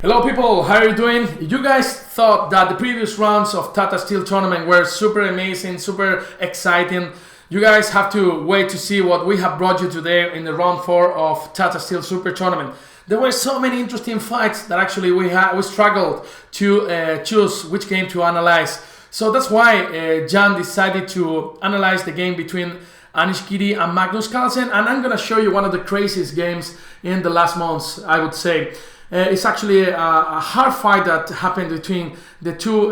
Hello people, how are you doing? You guys thought that the previous rounds of Tata Steel tournament were super amazing, super exciting. You guys have to wait to see what we have brought you today in the round 4 of Tata Steel Super Tournament. There were so many interesting fights that actually we struggled to choose which game to analyze. So that's why Jan decided to analyze the game between Anish Giri and Magnus Carlsen, and I'm gonna show you one of the craziest games in the last months, I would say. It's actually a hard fight that happened between the two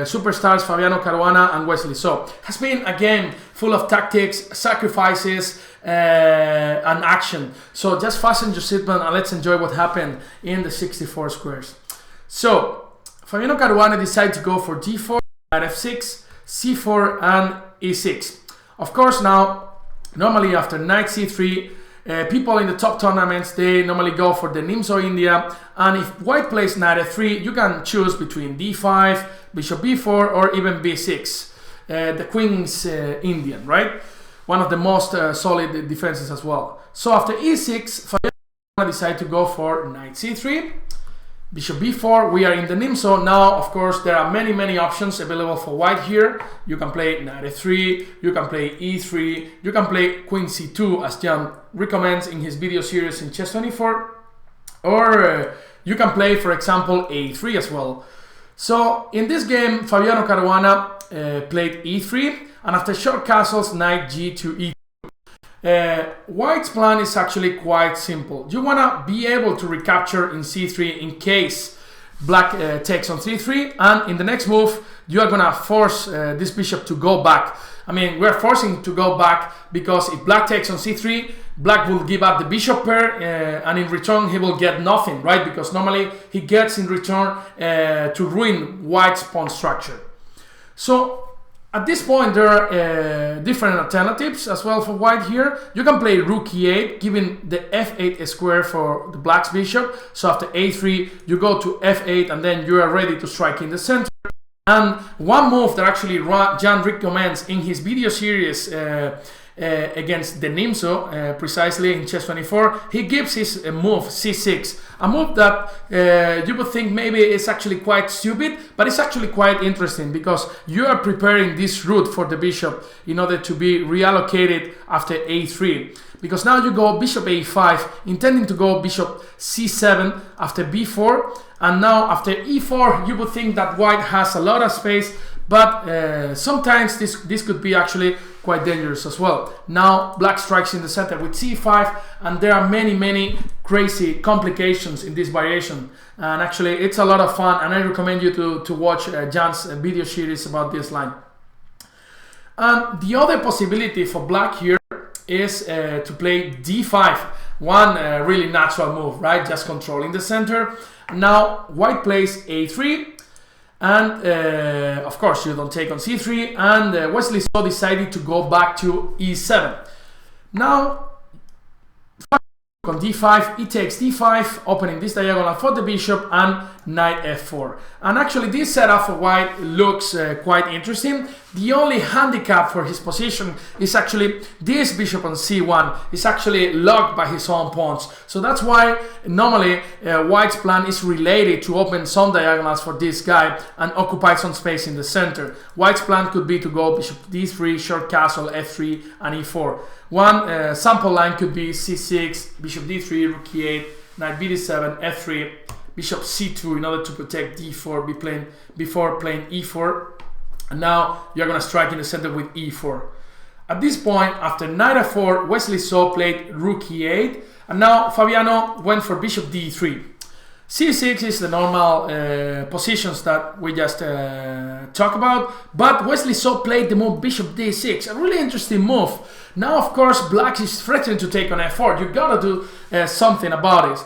superstars, Fabiano Caruana and Wesley So. It has been a game full of tactics, sacrifices, and action. So just fasten your seatbelt and let's enjoy what happened in the 64 squares. So Fabiano Caruana decided to go for g4, knight f6, c4 and e6. Of course, now normally after knight c3, people in the top tournaments, they normally go for the Nimzo India, and if white plays knight f3, you can choose between d5, bishop b4 or even b6. The queen's Indian, right? One of the most solid defenses as well. So after e6, Fabiano decided to go for knight c3, bishop b4. We are in the Nimzo now. Of course, there are many options available for white here. You can play knight f3, you can play e3, you can play queen c2 as Jan recommends in his video series in Chess24, or you can play, for example, a3 as well. So in this game, Fabiano Caruana played e3, and after short castles, knight g2 e2. White's plan is actually quite simple. You want to be able to recapture in c3 in case black takes on c3, and in the next move you are going to force this bishop to go back. I mean, we're forcing to go back because if black takes on c3, black will give up the bishop pair, and in return he will get nothing, right? Because normally he gets in return to ruin white's pawn structure. So at this point, there are different alternatives as well for white here. You can play rook e8, giving the f8 square for the black's bishop. So after a3, you go to f8, and then you are ready to strike in the center. And one move that actually Jan recommends in his video series against the Nimzo, precisely in Chess24, he gives his move c6, a move that you would think maybe is actually quite stupid, but it's actually quite interesting because you are preparing this route for the bishop in order to be reallocated after a3. Because now you go bishop a5, intending to go bishop c7 after b4, and now after e4 you would think that white has a lot of space, but sometimes this could be actually quite dangerous as well. Now black strikes in the center with c5, and there are many crazy complications in this variation, and actually it's a lot of fun, and I recommend you to watch Jan's video series about this line. And the other possibility for black here is to play d5, one really natural move, right? Just controlling the center. Now white plays a3, and of course you don't take on c3, and Wesley So decided to go back to e7. Now on d5, he takes d5, opening this diagonal for the bishop, and knight f4. And actually this setup for white looks quite interesting. The only handicap for his position is actually this bishop on c1 is actually locked by his own pawns. So that's why normally white's plan is related to open some diagonals for this guy and occupy some space in the center. White's plan could be to go bishop d3, short castle, f3 and e4. One sample line could be c6, bishop d3, rook e8, knight bd7, f3, bishop c2 in order to protect d4 before playing e4. And now you're going to strike in the center with e4. At this point, after knight f4, Wesley So played rook e8, and now Fabiano went for bishop d3. c6 is the normal positions that we just talked about, but Wesley So played the move bishop d6, a really interesting move. Now of course black is threatening to take on f4. You gotta do something about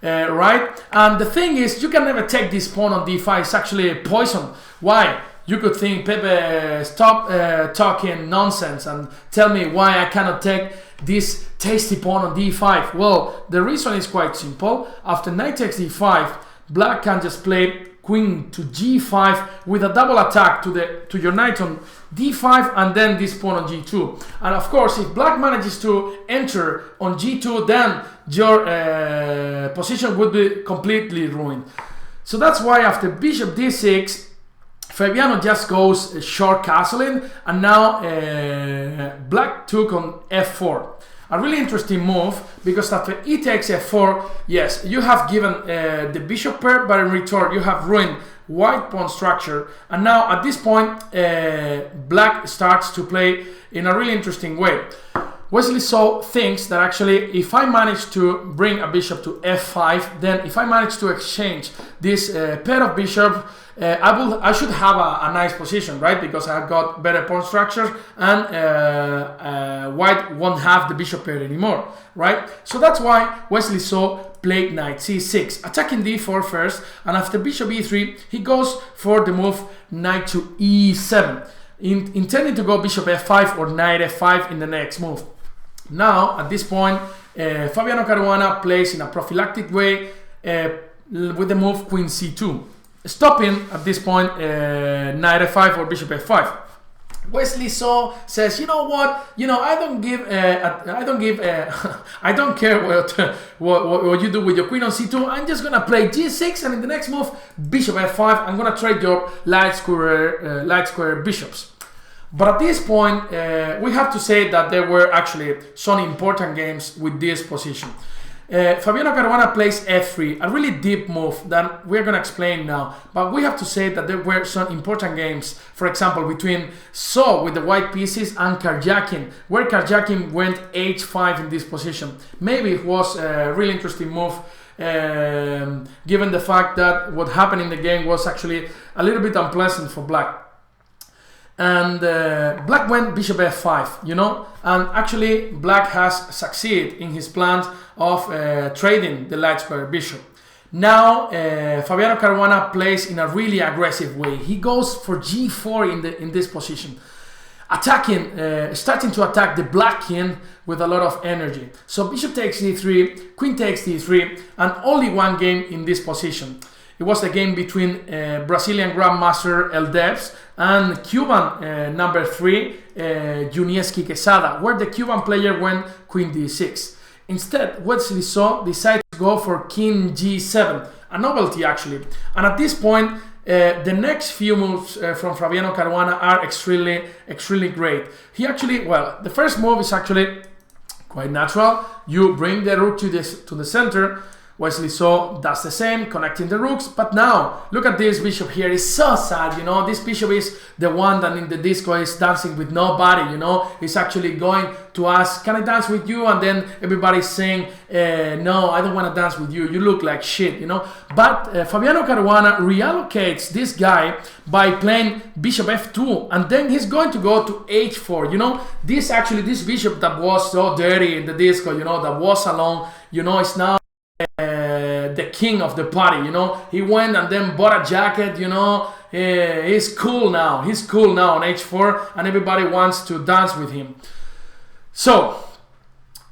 it, right? And the thing is, you can never take this pawn on d5. It's actually poison. Why? You could think, Pepe, stop talking nonsense and tell me why I cannot take this tasty pawn on d5. Well, the reason is quite simple. After knight takes d5, black can just play queen to g5 with a double attack to your knight on d5 and then this pawn on g2. And of course, if black manages to enter on g2, then your position would be completely ruined. So that's why after bishop d6, Fabiano just goes short castling, and now black took on f4. A really interesting move, because after e takes f4, yes, you have given the bishop pair, but in return you have ruined white pawn structure. And now at this point, black starts to play in a really interesting way. Wesley So thinks that actually if I manage to bring a bishop to f5, then if I manage to exchange this pair of bishops, I should have a nice position, right? Because I've got better pawn structures, and white won't have the bishop pair anymore, right? So that's why Wesley So played knight c6, attacking d4 first, and after bishop e3, he goes for the move knight to e7, intending to go bishop f5 or knight f5 in the next move. Now, at this point, Fabiano Caruana plays in a prophylactic way with the move queen c2, stopping at this point knight f5 or bishop f5. Wesley So says, you know what? I don't care what you do with your queen on c2. I'm just gonna play g6, and in the next move, bishop f5. I'm gonna trade your light square bishops. But at this point, we have to say that there were actually some important games with this position. Fabiano Caruana plays f3, a really deep move that we're going to explain now. But we have to say that there were some important games, for example, between So with the white pieces and Karjakin, where Karjakin went h5 in this position. Maybe it was a really interesting move, given the fact that what happened in the game was actually a little bit unpleasant for black. And black went bishop f5, and actually black has succeeded in his plans of trading the light square bishop. Now Fabiano Caruana plays in a really aggressive way. He goes for g4 in this position, starting to attack the black king with a lot of energy. So bishop takes d3, queen takes d3, and only one game in this position. It was a game between Brazilian Grandmaster El Debs and Cuban number 3, Junieski Quesada, where the Cuban player went queen d6. Instead, Wesley So decided to go for king g7, a novelty actually. And at this point, the next few moves from Fabiano Caruana are extremely great. He actually, the first move is actually quite natural. You bring the rook to the center. Wesley So does the same, connecting the rooks. But now, look at this bishop here. It's so sad, This bishop is the one that in the disco is dancing with nobody, He's actually going to ask, can I dance with you? And then everybody's saying, no, I don't want to dance with you. You look like shit, But Fabiano Caruana reallocates this guy by playing bishop f2. And then he's going to go to h4, This bishop that was so dirty in the disco, that was alone, is now the king of the party, He went and then bought a jacket, He's cool now on h4, and everybody wants to dance with him. So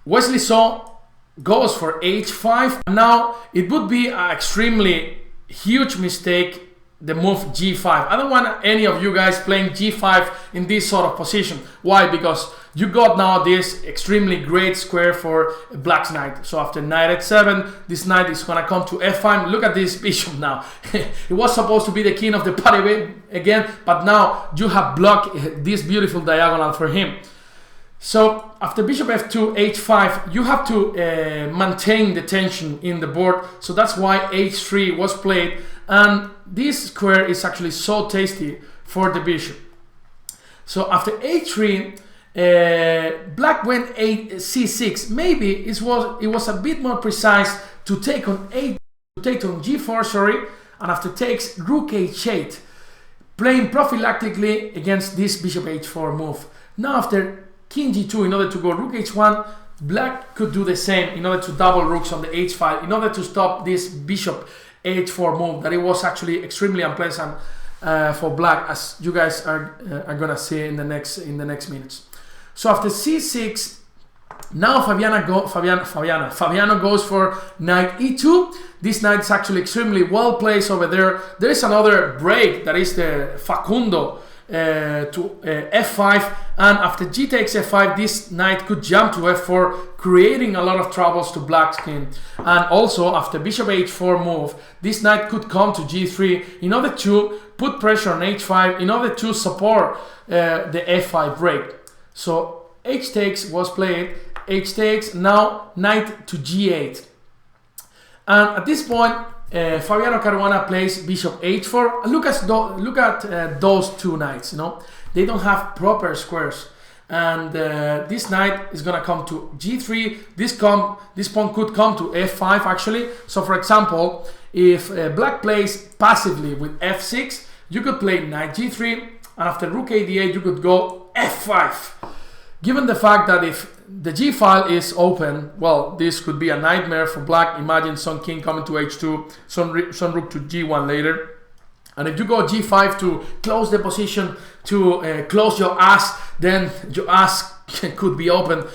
Wesley So goes for h5. Now it would be an extremely huge mistake, the move g5. I don't want any of you guys playing g5 in this sort of position. Why? Because you got now this extremely great square for black's knight. So after knight h7, this knight is gonna come to f5. Look at this bishop now. It was supposed to be the king of the party again, but now you have blocked this beautiful diagonal for him. So after bishop f2, h5, you have to maintain the tension in the board. So that's why h3 was played, and this square is actually so tasty for the bishop. So after h3, black went c6. Maybe it was a bit more precise to take on g4, sorry, and after takes rook h8, playing prophylactically against this bishop h4 move. Now after king g2, in order to go rook h1, black could do the same in order to double rooks on the h5, in order to stop this bishop h4 move that it was actually extremely unpleasant for black, as you guys are gonna see in the next minutes. So after c6, now Fabiano goes for knight e2. This knight is actually extremely well placed over there. There is another break that is the Facundo f5, and after g takes f5, this knight could jump to f4, creating a lot of troubles to black's king. And also after bishop h4 move, this knight could come to g3 in order to put pressure on h5, in order to support the f5 break. So h takes was played, h takes, now knight to g8. And at this point, Fabiano Caruana plays bishop h4. Look at those two knights. You know, they don't have proper squares, and this knight is gonna come to g3. This pawn could come to f5 actually. So for example, if black plays passively with f6, you could play knight g3, and after rook a8, you could go f5. Given the fact that if the g file is open, well, this could be a nightmare for black. Imagine some king coming to h2, some rook to g1 later. And if you go g5 to close the position, to close your ass, then your ass could be open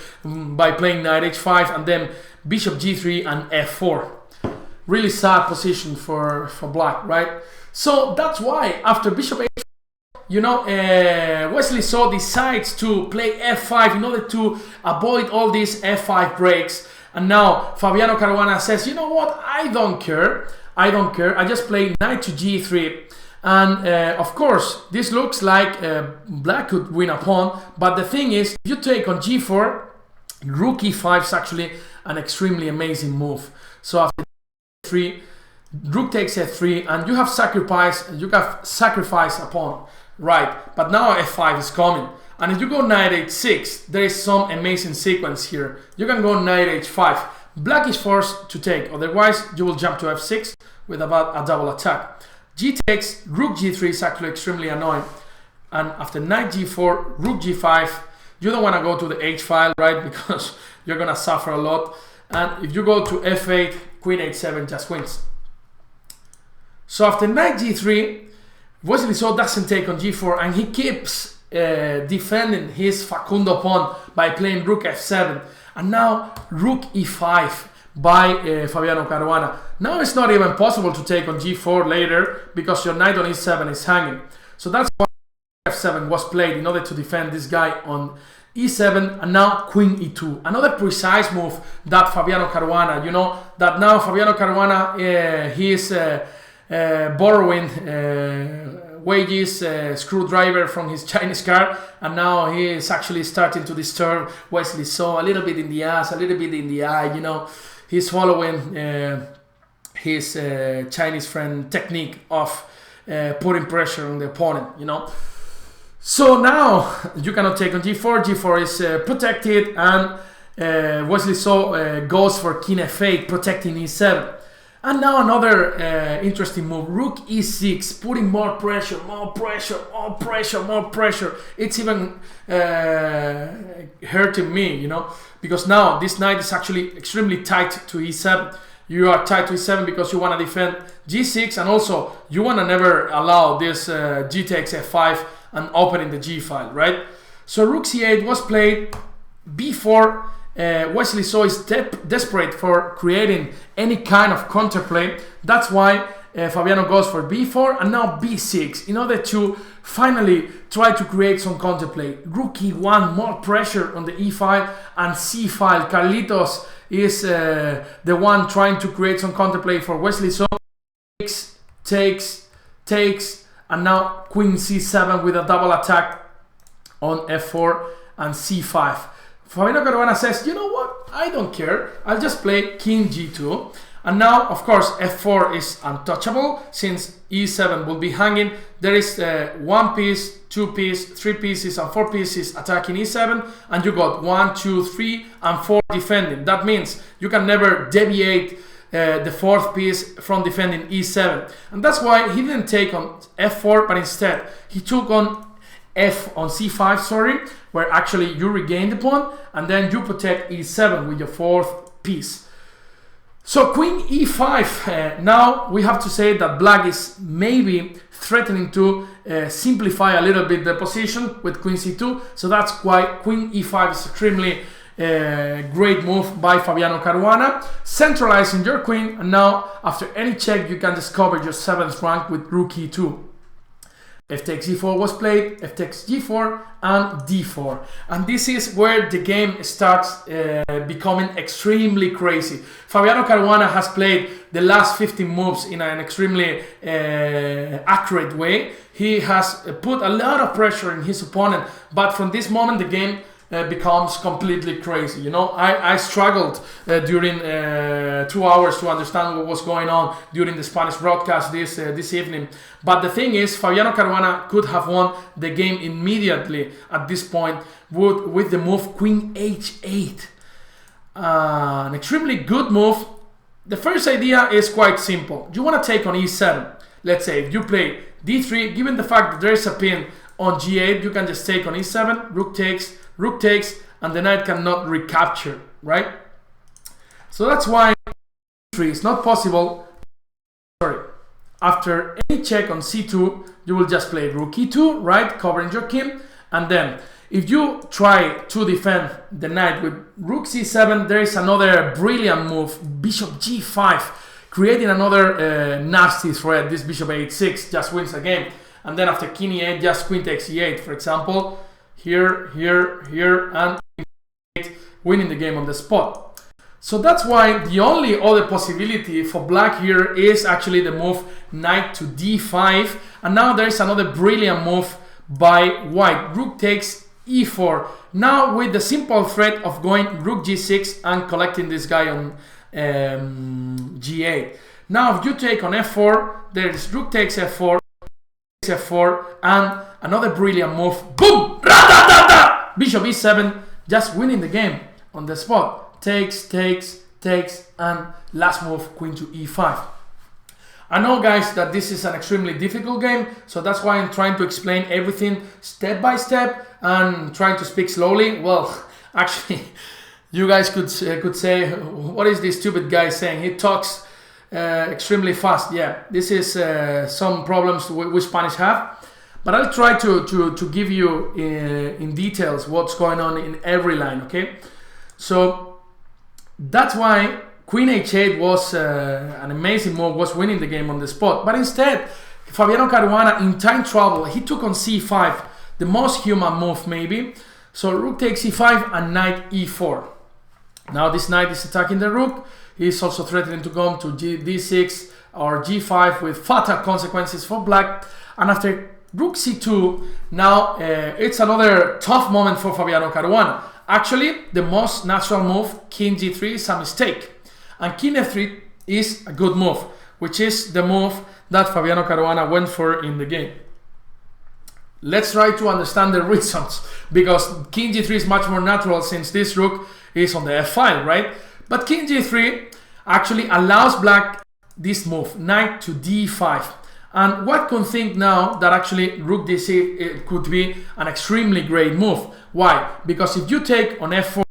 by playing knight h5 and then bishop g3 and f4. Really sad position for black, right? So that's why after bishop h4, you know, Wesley So decides to play f5 in order to avoid all these f5 breaks. And now Fabiano Caruana says, you know what, I don't care, I just play knight to g3. And of course, this looks like black could win a pawn, but the thing is, if you take on g4, rook e5 is actually an extremely amazing move. So after g3, rook takes f3, and you have sacrificed a pawn. Right, but now f5 is coming, and if you go knight h6, there is some amazing sequence here. You can go knight h5. Black is forced to take, otherwise you will jump to f6 with a double attack. G takes, rook g3 is actually extremely annoying, and after knight g4, rook g5, you don't want to go to the h file, right, because you're gonna suffer a lot. And if you go to f8, queen h7 just wins. So after knight g3, Wesley So doesn't take on g4, and he keeps defending his Facundo pawn by playing rook f7, and now rook e5 by Fabiano Caruana. Now it's not even possible to take on g4 later because your knight on e7 is hanging. So that's why f7 was played in order to defend this guy on e7, and now queen e2. Another precise move that Fabiano Caruana, you know, that now Fabiano Caruana, he is borrowing wages screwdriver from his Chinese car, and now he is actually starting to disturb Wesley So a little bit in the ass, a little bit in the eye. You know, he's following his Chinese friend technique of putting pressure on the opponent, you know. So now you cannot take on g4. g4 is protected, and Wesley So goes for king f8, protecting e7. And now another interesting move, rook e6, putting more pressure, more pressure, more pressure, more pressure. It's even hurting me, you know, because now this knight is actually extremely tight to e7. You are tight to e7 because you want to defend g6, and also you want to never allow this g takes f5 and opening the g file, right? So rook c8 was played, b4. Wesley So is desperate for creating any kind of counterplay. That's why Fabiano goes for b4 and now b6 in order to finally try to create some counterplay. Rook e1, more pressure on the e file and c file. Carlitos is the one trying to create some counterplay for Wesley So. Takes, and now queen c7 with a double attack on f4 and c5. Fabiano Caruana says, you know what, I don't care, I'll just play king g2. And now, of course, f4 is untouchable since e7 will be hanging. There is one piece, two pieces, three pieces, and four pieces attacking e7, and you got 1, 2, 3, and 4 defending. That means you can never deviate the fourth piece from defending e7. And that's why he didn't take on f4, but instead he took on c5, sorry, where actually you regain the pawn and then you protect e7 with your fourth piece. So queen e5, now we have to say that black is maybe threatening to simplify a little bit the position with queen c2, so that's why queen e5 is extremely great move by Fabiano Caruana, centralizing your queen, and now after any check you can discover your 7th rank with rook e2. F takes g4 was played, F takes g4 and d4. And this is where the game starts becoming extremely crazy. Fabiano Caruana has played the last 15 moves in an extremely accurate way. He has put a lot of pressure in his opponent, but from this moment the game becomes completely crazy. You know, I struggled during 2 hours to understand what was going on during the Spanish broadcast this evening. But the thing is, Fabiano Caruana could have won the game immediately at this point with the move Queen h8. An extremely good move. The first idea is quite simple. You want to take on e7. Let's say if you play d3, given the fact that there is a pin on g8, you can just take on e7, rook takes, and the knight cannot recapture, right? So that's why e3 is not possible. Sorry. After any check on c2, you will just play rook e2, right? Covering your king. And then if you try to defend the knight with rook c7, there is another brilliant move, bishop g5, creating another nasty threat. This bishop a6 just wins the game. And then after king e8, just queen takes e8, for example. Here, and winning the game on the spot. So that's why the only other possibility for black here is actually the move knight to d5. And now there's another brilliant move by white. Rook takes e4. Now with the simple threat of going rook g6 and collecting this guy on g8. Now if you take on f4, there's rook takes f4, and another brilliant move. Boom! Bishop e7, just winning the game on the spot. Takes, and last move, queen to e5. I know, guys, that this is an extremely difficult game, so that's why I'm trying to explain everything step by step and trying to speak slowly. Well, actually, you guys could say, what is this stupid guy saying? He talks extremely fast. Yeah, this is some problems we Spanish have. But I'll try to give you in details what's going on in every line, okay? So that's why Queen h8 was an amazing move, was winning the game on the spot. But instead, Fabiano Caruana, in time trouble, he took on c5, the most human move maybe. So rook takes e5 and knight e4. Now this knight is attacking the rook. He's also threatening to come to d6 or g5 with fatal consequences for black. And after rook c2, now it's another tough moment for Fabiano Caruana. Actually, the most natural move, king g3, is a mistake. And king f3 is a good move, which is the move that Fabiano Caruana went for in the game. Let's try to understand the reasons, because king g3 is much more natural since this rook is on the f file, right? But king g3 actually allows black this move, knight to d5. And what can think now that actually rook d6 it could be an extremely great move. Why? Because if you take on f4,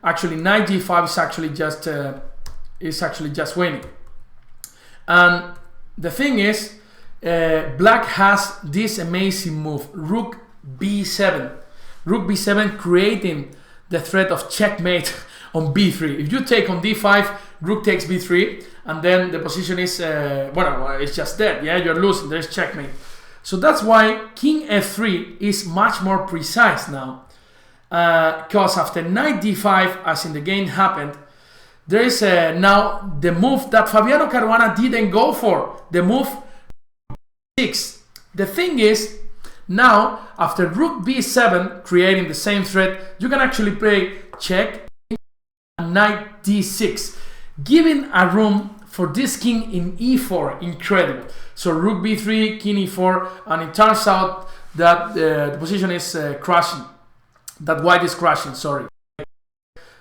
actually knight g5 is actually just winning. And the thing is, black has this amazing move, rook b7. Rook b7 creating the threat of checkmate on b3. If you take on d5, rook takes b3, and then the position is, it's just dead. Yeah, you're losing. There's checkmate. So that's why king f3 is much more precise now. Because after knight d5, as in the game happened, there is now the move that Fabiano Caruana didn't go for. The move 6. The thing is, now after rook b7 creating the same threat, you can actually play check and knight d6, giving a room for this king in e4. Incredible. So rook b3, king e4, and it turns out that the position is crashing. That white is crashing, sorry.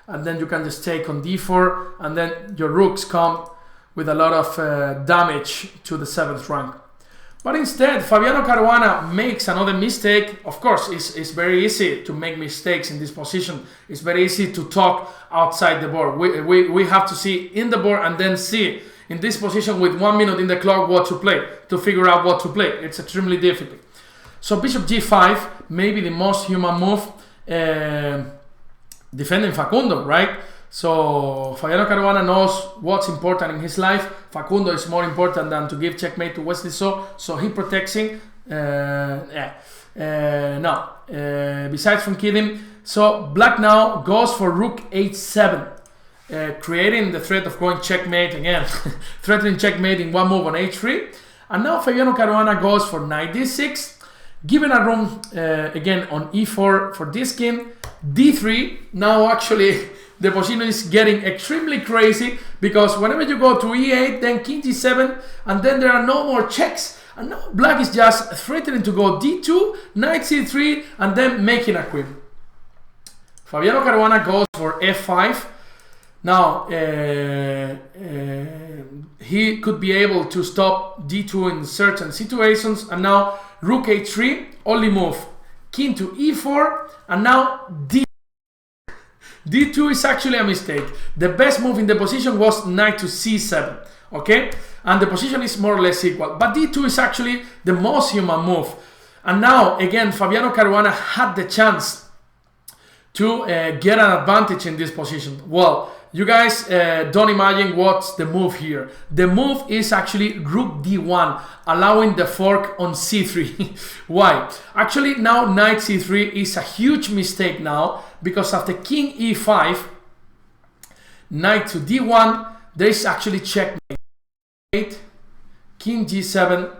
And then you can just take on d4, and then your rooks come with a lot of damage to the 7th rank. But instead, Fabiano Caruana makes another mistake. Of course, it's very easy to make mistakes in this position. It's very easy to talk outside the board. We have to see in the board and then see in this position with 1 minute in the clock what to play, to figure out what to play. It's extremely difficult. So bishop g5, maybe the most human move, defending Facundo, right? So Fabiano Caruana knows what's important in his life. Facundo is more important than to give checkmate to Wesley so he protects him. Besides from kidding, so black now goes for rook h7, creating the threat of going checkmate again, threatening checkmate in one move on h3. And now Fabiano Caruana goes for knight d6, giving a room again on e4 for this king, d3. Now actually the position is getting extremely crazy, because whenever you go to e8, then king g7, and then there are no more checks. And now black is just threatening to go d2, knight c3, and then making a queen. Fabiano Caruana goes for f5. Now he could be able to stop d2 in certain situations. And now rook h3, only move king to e4, and now d2 is actually a mistake. The best move in the position was knight to c7. Okay, and the position is more or less equal, but d2 is actually the most human move. And now again Fabiano Caruana had the chance to get an advantage in this position. Well, you guys don't imagine what's the move here. The move is actually rook d1, allowing the fork on c3. Why? Actually now knight c3 is a huge mistake now, because after king e5, knight to d1, there is actually checkmate. King g7,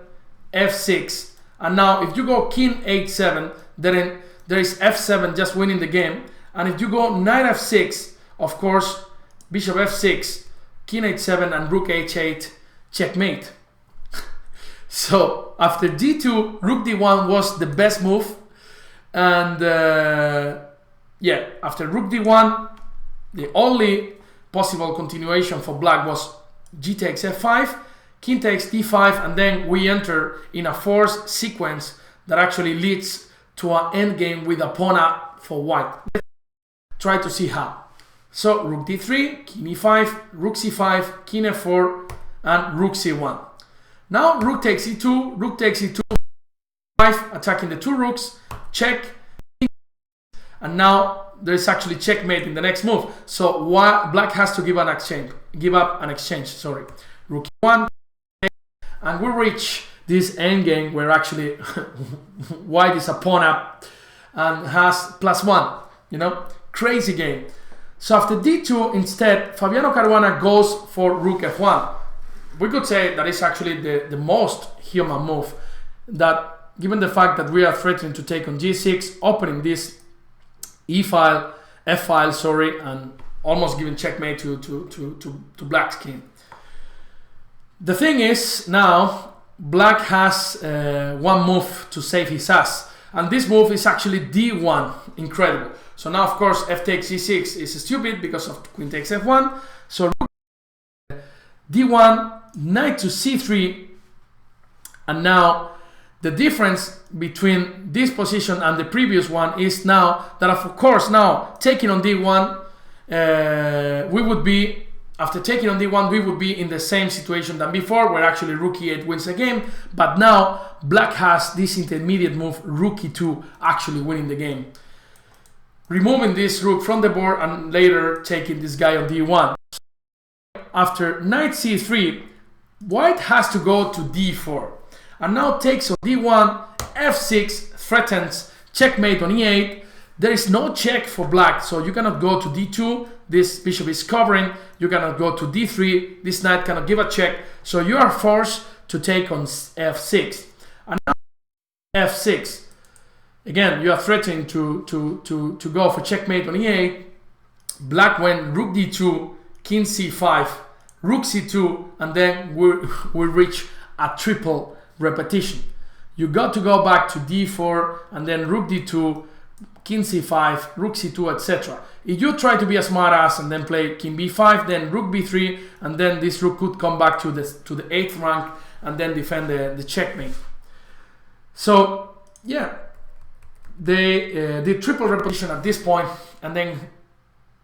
f6, and now if you go king h7, then there is f7 just winning the game. And if you go knight f6, of course bishop f6, king h7, and rook h8, checkmate. So after d2, rook d1 was the best move. And yeah, after rook d1, the only possible continuation for black was g takes f5, king takes d5, and then we enter in a forced sequence that actually leads to an endgame with a pawn up for white. Let's try to see how. So rook d3, king e5, rook c5, king f4, and rook c1. Now rook takes e2, rook takes e2, 5, attacking the two rooks, check, and now there is actually checkmate in the next move. So black has to give up an exchange. Sorry, rook e1, and we reach this endgame where actually white is a pawn up and has +1. You know, crazy game. So after d2, instead Fabiano Caruana goes for rook f1. We could say that is actually the most human move. That given the fact that we are threatening to take on g6, opening this e-file, f-file, sorry, and almost giving checkmate to black's king. The thing is, now black has one move to save his ass, and this move is actually d1. Incredible. So now of course f takes e6 is stupid because of queen takes f1. So d1, knight to c3, and now the difference between this position and the previous one is now that, of course, now taking on d1, we would be, after taking on d1, we would be in the same situation than before, where actually rook e8 wins the game. But now black has this intermediate move, rook e2, actually winning the game, removing this rook from the board and later taking this guy on d1. After knight c3, white has to go to d4. And now takes on d1, f6, threatens checkmate on e8. There is no check for black, so you cannot go to d2. This bishop is covering. You cannot go to d3. This knight cannot give a check. So you are forced to take on f6. And now f6. Again, you are threatening to go for checkmate on e8. Black went rook d2, king c5, rook c2, and then we reach a triple repetition. You got to go back to d4 and then rook d2, king c5, rook c2, etc. If you try to be a smart ass and then play king b5, then rook b3, and then this rook could come back to the 8th rank and then defend the checkmate. So yeah, they did triple repetition at this point, and then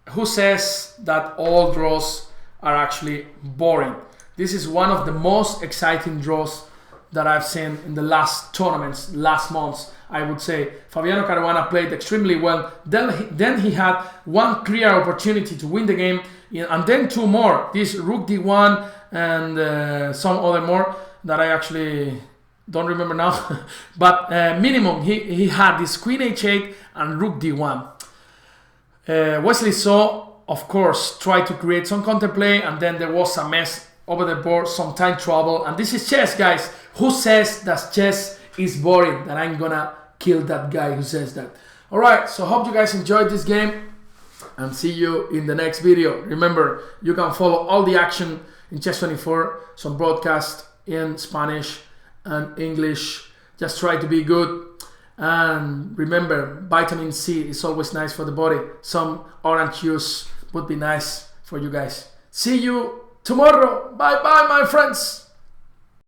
who says that all draws are actually boring? This is one of the most exciting draws that I've seen in the last tournaments, last months. I would say Fabiano Caruana played extremely well. Then he had one clear opportunity to win the game, and then two more. This Rook D1 and some other more that I actually don't remember now. But minimum, he had this Queen H8 and Rook D1. Wesley Saw, of course, tried to create some counterplay, and then there was a mess over the board, some time trouble. And this is chess, guys. Who says that chess is boring? That I'm gonna kill that guy who says that. Alright, so hope you guys enjoyed this game, and see you in the next video. Remember, you can follow all the action in Chess24, some broadcast in Spanish and English. Just try to be good. And remember, vitamin C is always nice for the body. Some orange juice would be nice for you guys. See you tomorrow. Bye bye, my friends.